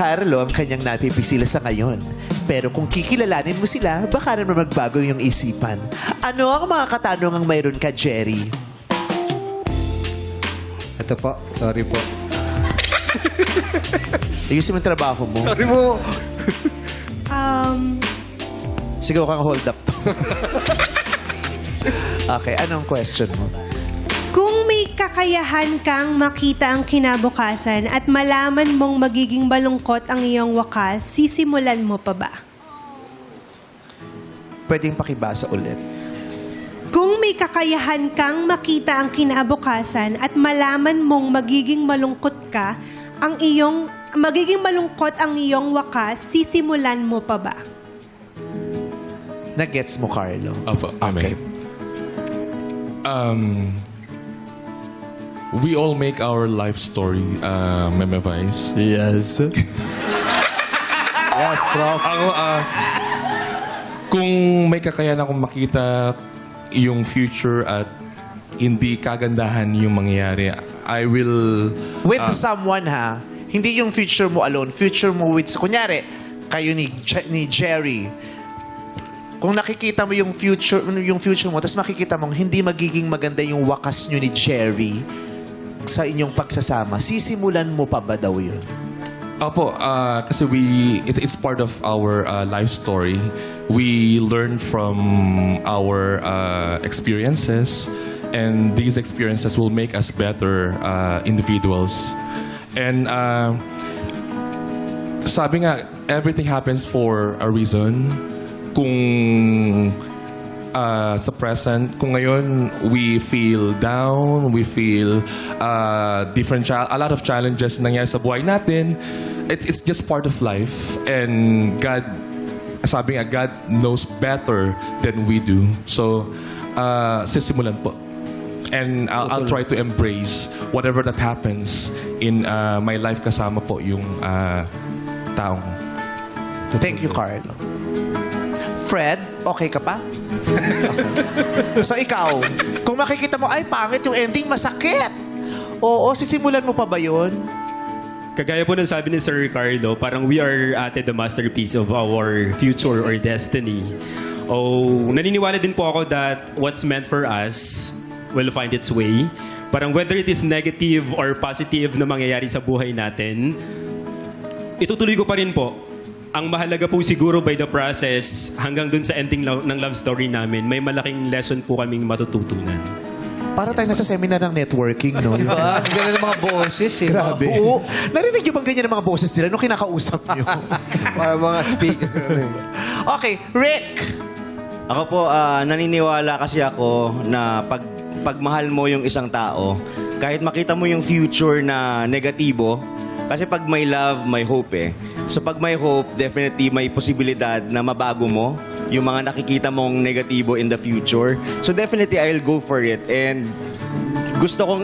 Carlo ang kanyang napipisila sa ngayon. Pero kung kikilalanin mo sila, baka naman magbago yung isipan. Ano ang mga katanungang mayroon ka, Jerry? Ito po, sorry po. Ayusin mo yung trabaho mo. Sorry po. Sigaw kang hold up to. Okay, anong question mo? Kung may kakayahan kang makita ang kinabukasan at malaman mong magiging malungkot ang iyong wakas, sisimulan mo pa ba? Pwedeng pakibasa ulit. Kung may kakayahan kang makita ang kinabukasan at malaman mong magiging malungkot ang iyong wakas, sisimulan mo pa ba? Nag-gets mo, Carlo? Opo, Okay. We all make our life story, Meme Vice. Yes. Yes, prof. Ako, kung may kakayahan akong makita yung future at hindi kagandahan yung mangyayari, I will... With someone, ha? Hindi yung future mo alone. Future mo with... Kunyari, kayo ni Jerry. Kung nakikita mo yung future mo, tapos makikita mong hindi magiging maganda yung wakas nyo ni Jerry sa inyong pagsasama, sisimulan mo pa ba daw yun? Opo, kasi it's part of our life story. We learn from our experiences, and these experiences will make us better individuals. And sabi nga, everything happens for a reason. Kung sa present, kung ngayon we feel down, we feel a lot of challenges nangyayari sa buhay natin, it's just part of life. And God, sabi nga, God knows better than we do. So, sisimulan po. And I'll try to embrace whatever that happens in my life kasama po yung taong. Thank you, Carlo. Fred, okay ka pa? Okay. So ikaw, kung makikita mo, ay pangit yung ending, masakit. Oo, sisimulan mo pa ba yun? Kagaya po ng sabi ni Sir Ricardo, parang we are ate the masterpiece of our future or destiny. Oh, naniniwala din po ako that what's meant for us will find its way. Parang whether it is negative or positive na mangyayari sa buhay natin, itutuloy ko pa rin po. Ang mahalaga po siguro by the process, hanggang dun sa ending ng love story namin, may malaking lesson po kaming matututunan. Para tayo nasa seminar ng networking, no? Diba? Ang ganda ng mga boses eh. Grabe. Oo. Narinig niyo bang ganyan ng mga boses nila nung kinakausap niyo? Para mga speaker. Okay, Rick. Ako po, naniniwala kasi ako na pag mahal mo yung isang tao, kahit makita mo yung future na negatibo, kasi pag may love, may hope eh. So pag may hope, definitely may posibilidad na mabago mo yung mga nakikita mong negatibo in the future. So definitely I'll go for it. And gusto kong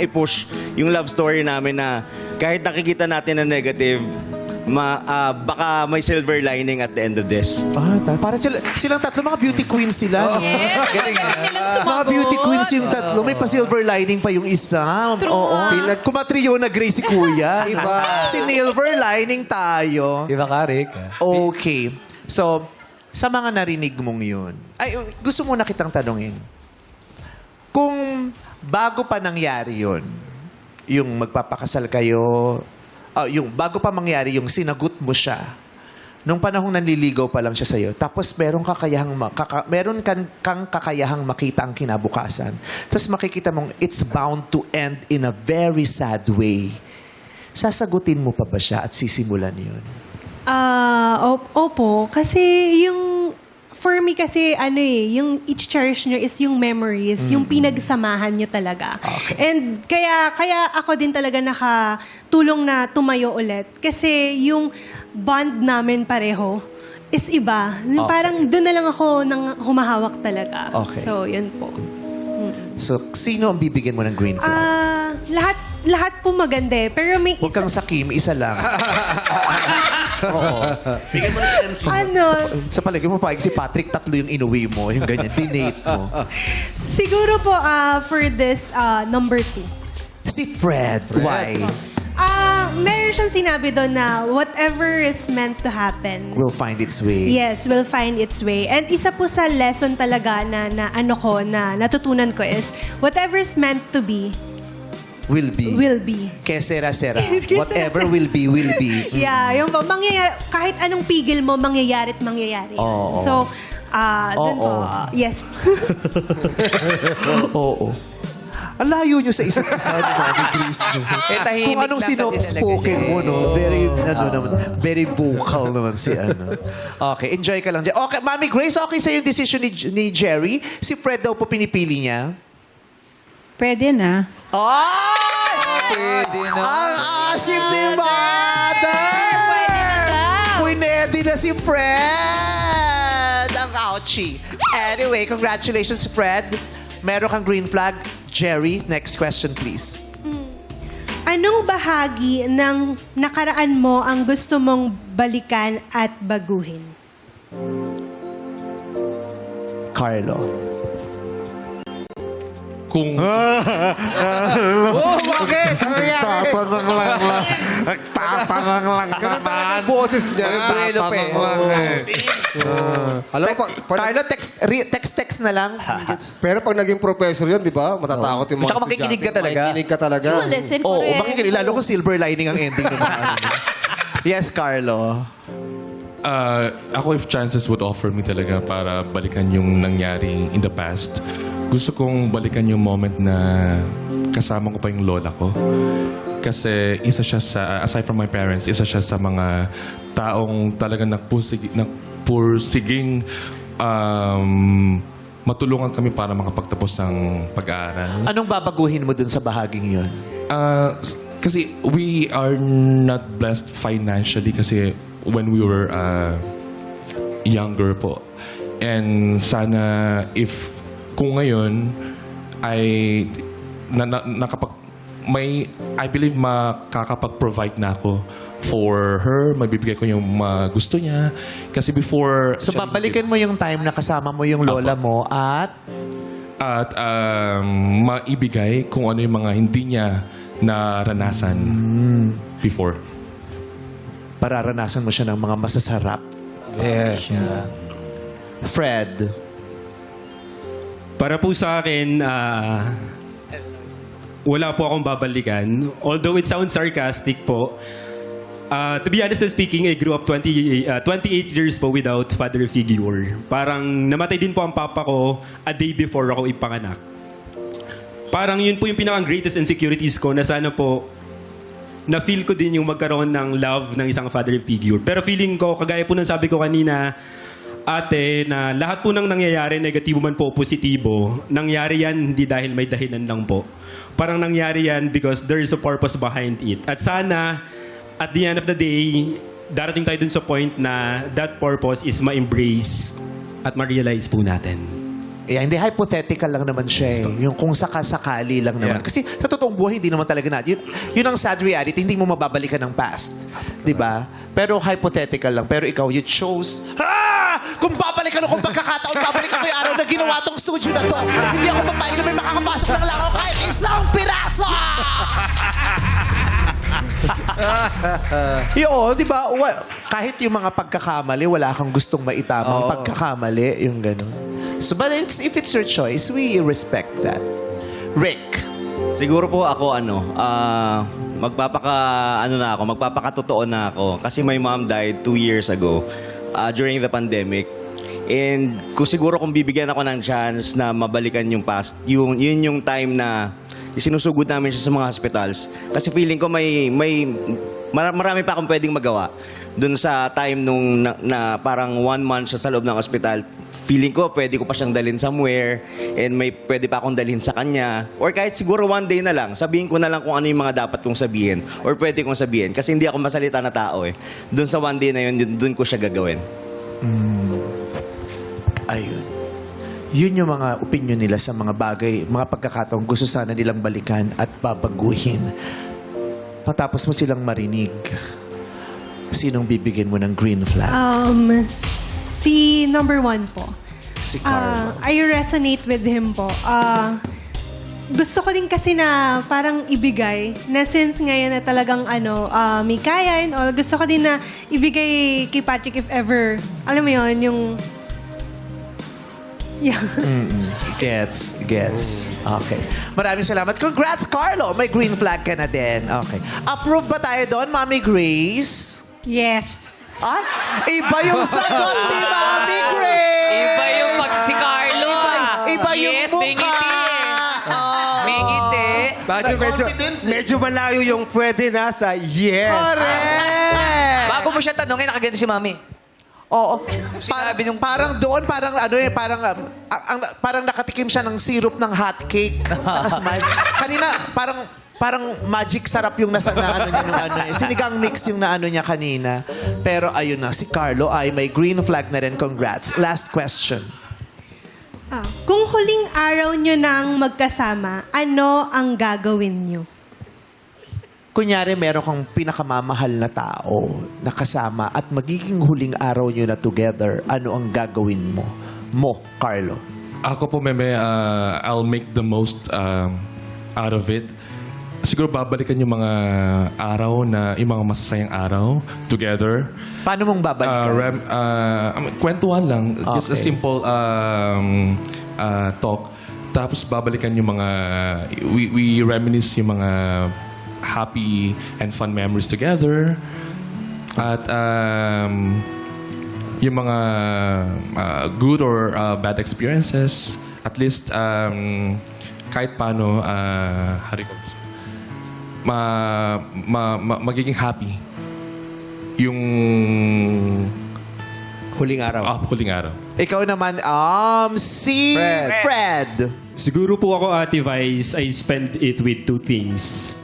i-push yung love story namin na kahit nakikita natin na negative, baka may silver lining at the end of this. Para silang tatlo, mga beauty queens sila. Yes, Mga beauty queens yung tatlo. May pa-silver lining pa yung isa. Oo. Kumatriyo na Grace si Kuya. Iba. Silver lining tayo. Diba ka, Rick? Okay. So, sa mga narinig mong yun, ay, gusto mo na kitang tanungin. Kung bago pa nangyari yun, yung magpapakasal kayo, yung bago pa mangyari yung sinagot mo siya, nung panahong nanliligaw pa lang siya sa'yo, tapos meron kang kakayahang makita ang kinabukasan, tapos makikita mong it's bound to end in a very sad way, sasagutin mo pa ba siya at sisimulan yun? Opo. Kasi for me kasi, yung i-cherish nyo is yung memories, yung pinagsamahan nyo talaga. Okay. And kaya ako din talaga nakatulong na tumayo ulit. Kasi yung bond namin pareho is iba. Okay. Parang doon na lang ako nang humahawak talaga. Okay. So, yun po. So, sino ang bibigyan mo ng green flag? Lahat po maganda eh. Pero may Huwag kang sakim, isa lang. Oo. Bigyan mo ng MC. Sa palagay mo, paig si Patrick, tatlo yung inuwi mo. Yung ganyan, dinate mo. Siguro po for this number 2. Si Fred. Why? meron siyang sinabi doon na whatever is meant to happen, Will find its way. yes, will find its way. And isa po sa lesson talaga na natutunan ko is whatever is meant to be, Will be. will be. Que sera, sera. Whatever will be, will be. Yeah, yung po, kahit anong pigil mo, mangyayari at mangyayari. yan. Oo. So, dun po, Oo. yes. Oo. Ang layo nyo sa isa't isa ni Mami Grace. No? tahimik Kung anong lang kasi sinoft-spoken talaga mo, no? Very vocal naman si ano. Okay, enjoy ka lang. Okay, Mami Grace, okay sa yung decision ni Jerry? Si Fred daw po pinipili niya? Pwede na. Ay! Pwede na. Ang asim ni Mother! Pwede na si Fred! Ang ouchie. Anyway, congratulations, Fred. Meron kang green flag. Jerry, next question, please. Anong bahagi ng nakaraan mo ang gusto mong balikan at baguhin? Carlo. Kung Oh, bakit? Ano yan? Tatanong lang. Tatanong lang Ganun talaga naman. yung boses niya. Tatanong lang eh. Alam mo, Carlo, text na lang. pero pag naging professor yun, di ba? Matatakot yung mga Tsaka makikinig ka estudyante. talaga. Makikinig ka talaga. You will listen Oo, forever. makikinig. Lalo kung silver lining ang ending ng mga ano. Yes, Carlo. ako, if chances would offer me talaga para balikan yung nangyari in the past, gusto kong balikan yung moment na kasama ko pa yung lola ko. Kasi isa siya sa, aside from my parents, isa siya sa mga taong talagang nagpursiging matulungan kami para makapagtapos ng pag-aaral. Anong babaguhin mo dun sa bahaging yun? Kasi we are not blessed financially kasi when we were younger po. And sana if kung ngayon ay I believe makakapag-provide na ako for her, mabibigay ko yung gusto niya. Kasi before... So, babalikan mo yung time na kasama mo yung lola mo at maibigay kung ano yung mga hindi niya naranasan before. pararanasan mo siya ng mga masasarap. Yes. Fred. Para po sa akin, wala po akong babalikan. Although it sounds sarcastic po. To be honest and speaking, I grew up 28 years po without father figure. Parang namatay din po ang papa ko a day before ako ipanganak. Parang yun po yung pinaka-greatest insecurities ko na sana po na-feel ko din yung magkaroon ng love ng isang father figure. Pero feeling ko, kagaya po ng sabi ko kanina, ate, na lahat po ng nangyayari, negatibo man po, positibo, nangyari yan hindi dahil may dahilan lang po. Parang nangyari yan because there is a purpose behind it. At sana, at the end of the day, darating tayo dun sa point na that purpose is ma-embrace at ma-realize po natin. Hindi, hypothetical lang naman siya eh. Yung kung sakasakali lang naman. Kasi sa totoong buhay, hindi naman talaga natin. Yun ang sad reality, hindi mo mababalikan ng past. Diba? Pero hypothetical lang. Pero ikaw, you chose, kung babalikan ako pagkakataon, babalikan ko yung araw na ginawa tong studio na to. Hindi ako papayag na may makakapasok ng laro kahit isang piraso! Yun, di ba? Kahit yung mga pagkakamali, wala kang gustong maitamang pagkakamali, yung gano'n. So, but if it's your choice, we respect that. Rick. Siguro po ako magpapakatotoo na ako kasi my mom died 2 years ago during the pandemic. And kung bibigyan ako ng chance na mabalikan yung past, yun yung time na sinusugod namin siya sa mga hospitals. Kasi feeling ko marami pa akong pwedeng magawa. Doon sa time nung na parang 1 month siya sa loob ng hospital, feeling ko pwede ko pa siyang dalhin somewhere and may pwede pa akong dalhin sa kanya. Or kahit siguro one day na lang, sabihin ko na lang kung ano yung mga dapat kong sabihin or pwede kong sabihin. Kasi hindi ako masalita na tao eh. Doon sa one day na yun, doon ko siya gagawin. Ayun. Yun yung mga opinion nila sa mga bagay, mga pagkakataong gusto sana nilang balikan at babaguhin. Matapos mo silang marinig, sinong bibigyan mo ng green flag? Si number 1 po. Si Carlo. I resonate with him po. gusto ko din kasi na parang ibigay, na since ngayon na talagang may kaya, o gusto ko din na ibigay kay Patrick if ever, alam mo yon yung... Yeah. Gets. Okay. Maraming salamat. Congrats, Carlo! May green flag ka na din. Okay. Approve ba tayo doon, Mami Grace? Yes. Ah? Iba yung sagot ni Mami Grace! Iba yung pag si Carlo. Iba yung yes, mukha. may ngiti eh. May ngiti. Medyo malayo yung pwede na sa yes. Correct! Bago mo siya tanongin, nakaganto si Mami. Oo. Sinabi nung- Parang doon, parang nakatikim siya ng syrup ng hot cake. Nakasmile. Kanina, parang magic sarap yung nasa na ano niya nung ano niya. Sinigang mix yung naano niya kanina. Pero ayun na, si Carlo ay may green flag na rin. Congrats. Last question. Kung huling araw nyo nang magkasama, ano ang gagawin nyo? Kunyari, meron kang pinakamamahal na tao na kasama at magiging huling araw nyo na together, ano ang gagawin mo? Carlo. Ako po, Meme, I'll make the most out of it. Siguro babalikan yung mga araw yung mga masasayang araw together. Paano mong babalikan? Kwentuhan lang. Just a Okay. simple talk. Tapos babalikan yung mga... We reminisce yung mga happy and fun memories together. At yung mga good or bad experiences. At least kahit paano magiging happy yung Huling araw. huling araw. Ikaw naman, si Fred. Siguro po ako, Ate Vice, I spend it with two things.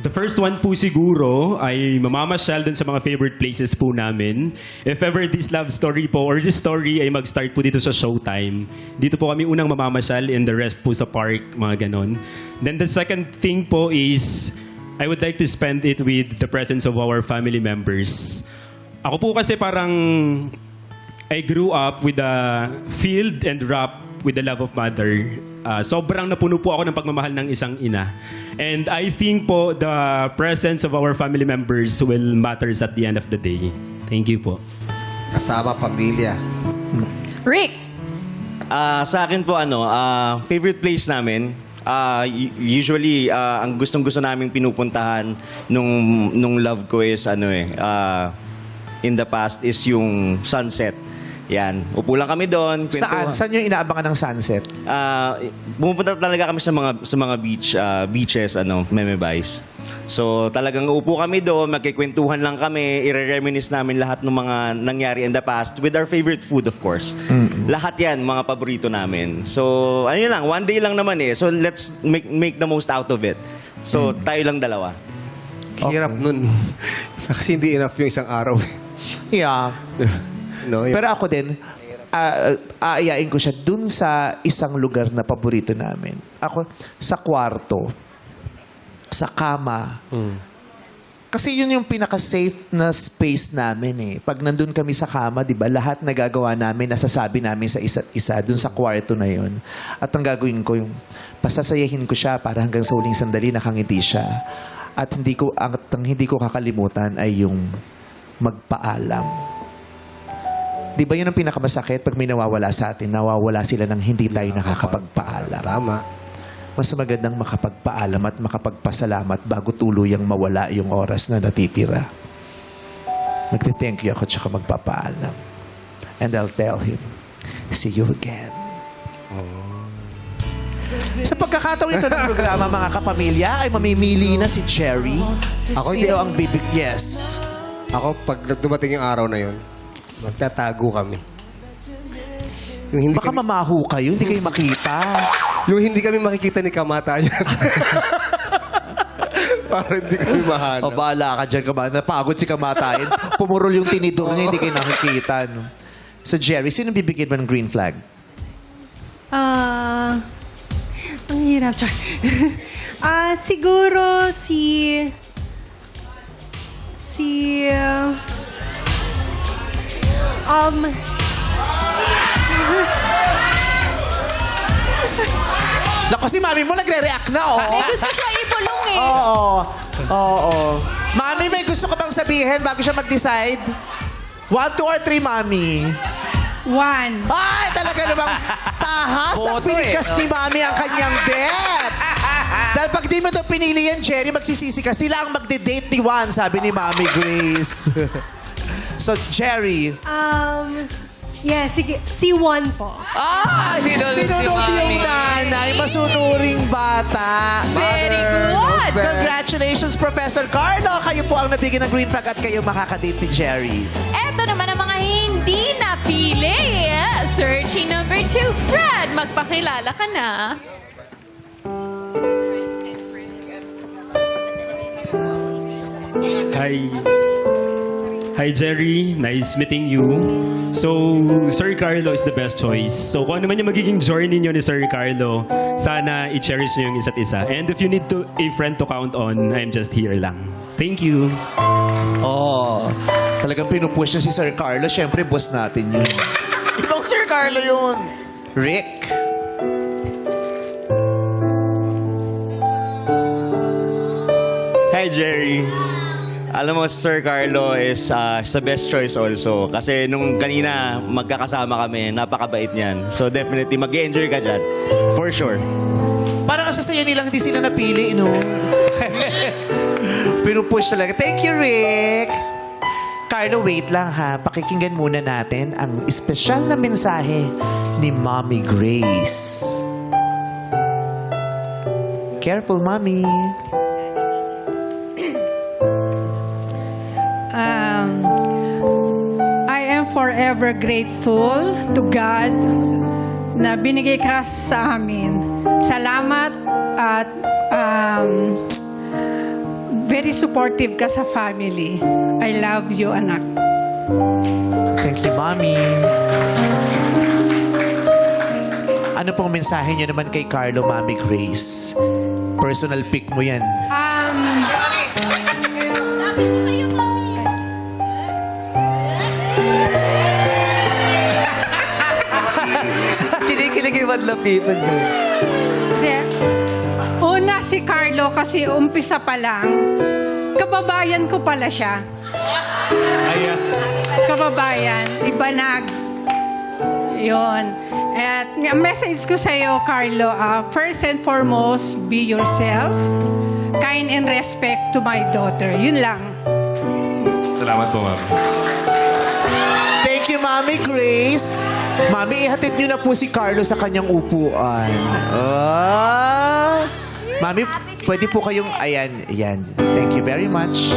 The first one po siguro ay mamamasyal dun sa mga favorite places po namin. If ever this love story po or this story ay mag-start po dito sa Showtime, dito po kami unang mamamasyal and the rest po sa park, mga ganon. Then the second thing po is I would like to spend it with the presence of our family members. Ako po kasi parang I grew up with a field and wrapped with the love of mother. Sobrang napuno po ako ng pagmamahal ng isang ina. And I think po the presence of our family members will matters at the end of the day. Thank you po. Kasama pamilya. Rick. Sa akin po, favorite place namin, usually, ang gustong-gusto naming pinupuntahan nung love ko is, in the past is yung sunset. Yan. Upo lang kami doon. Saan? Saan yung inaabangan ng sunset? Pumupunta talaga kami sa mga beaches, Meme Vice. So, talagang upo kami doon, magkikwentuhan lang kami, i-reminisce namin lahat ng mga nangyari in the past with our favorite food, of course. Lahat yan, mga paborito namin. So, lang, one day lang naman eh. So, let's make the most out of it. So, tayo lang dalawa. Hirap nun. Kasi hindi enough yung isang araw. Yeah. No, Pero ako din, aayain ko siya dun sa isang lugar na paborito namin. Ako, sa kwarto, sa kama. Kasi yun yung pinaka-safe na space namin eh. Pag nandun kami sa kama, di ba, lahat nagagawa namin, nasasabi namin sa isa't isa dun sa kwarto na yun. At ang gagawin ko yung, pasasayahin ko siya para hanggang sa huling sandali nakangiti siya. At ang hindi ko kakalimutan ay yung magpaalam. Di ba yun ang pinakamasakit pag may nawawala sa atin? Nawawala sila ng hindi tayo nakakapagpaalam. Tama. Mas magandang makapagpaalam at makapagpasalamat bago tuluyang mawala yung oras na natitira. Magte-thank you ako tsaka magpapaalam. And I'll tell him, see you again. Sa pagkakataon ito ng programa, mga kapamilya, ay mamimili na si Cherry. Sino ang bibig? Yes. Ako, pag dumating yung araw na yun, magtatago kami. Yung hindi Baka kami, mamaho kayo, hindi kayo makita. yung hindi kami makikita ni Kamatayan. Para hindi kami mahanap. O, bahala ka dyan, napagod si Kamatayan. Pumurol yung tinidor niya, hindi kayo nakikita. No? So, Jerry, sino bibigyan mo ng green flag? Ang hirap. Siguro Naku, si mami mo nagre-react na, oh. May gusto siya ibulong eh. Oo. Mami, may gusto ka bang sabihin bago siya mag-decide? 1, 2, or 3, mami? 1. Ay, talaga namang tahas ang pinigas ni mami ang kanyang bet. Dahil pag di mo ito pinili yan, Jerry, magsisisi ka. Sila ang magde-date ni Juan, sabi ni Mami Grace. So, Jerry. Yeah, sige. Si Juan po. Sinunod si Sinunod yung Mami. nanay. Masunuring bata. Very good. Congratulations, Professor Carlo. Kayo po ang nabigyan ng green flag at kayo makakadate ni Jerry. Eto naman ang mga hindi napili. Searching number 2. Fred, magpakilala ka na. Hi Jerry, nice meeting you. So, Sir Carlo is the best choice. So, kung ano man yung magiging journey niyo ni Sir Carlo, sana i-cherish niyo yung isa't isa. And if you need a friend to count on, I'm just here lang. Thank you. Oh, talagang pinupush niya si Sir Carlo. Siyempre, boss natin yun. Ibang Sir Carlo yun. Rick. Hi, Jerry. Alam mo, Sir Carlo is the best choice also. Kasi nung kanina, magkakasama kami, napakabait niyan. So definitely, mag-enjoy ka dyan. For sure. Parang kasasaya nilang hindi sila napili, no? Pinupush talaga. Thank you, Rick. Carlo, wait lang ha. Pakikinggan muna natin ang espesyal na mensahe ni Mommy Grace. Careful, Mommy. I am forever grateful to God na binigay ka sa amin. Salamat at very supportive ka sa family. I love you, anak. Thank you, Mommy. Ano pong mensahe niyo naman kay Carlo, Mommy Grace? Personal pick mo yan. Kinikilig yung madlapitan sa'yo. Una si Carlo kasi umpisa pa lang, kababayan ko pala siya. Kababayan, ibanag. Yun. At ang message ko sa iyo, Carlo, first and foremost, be yourself. Kind and respect to my daughter. Yun lang. Salamat po, ma'am. Thank you, Mommy Grace. Mami, ihatid niyo na po si Carlo sa kanyang upuan. Mami, pwede po kayong... Ayan. Thank you very much.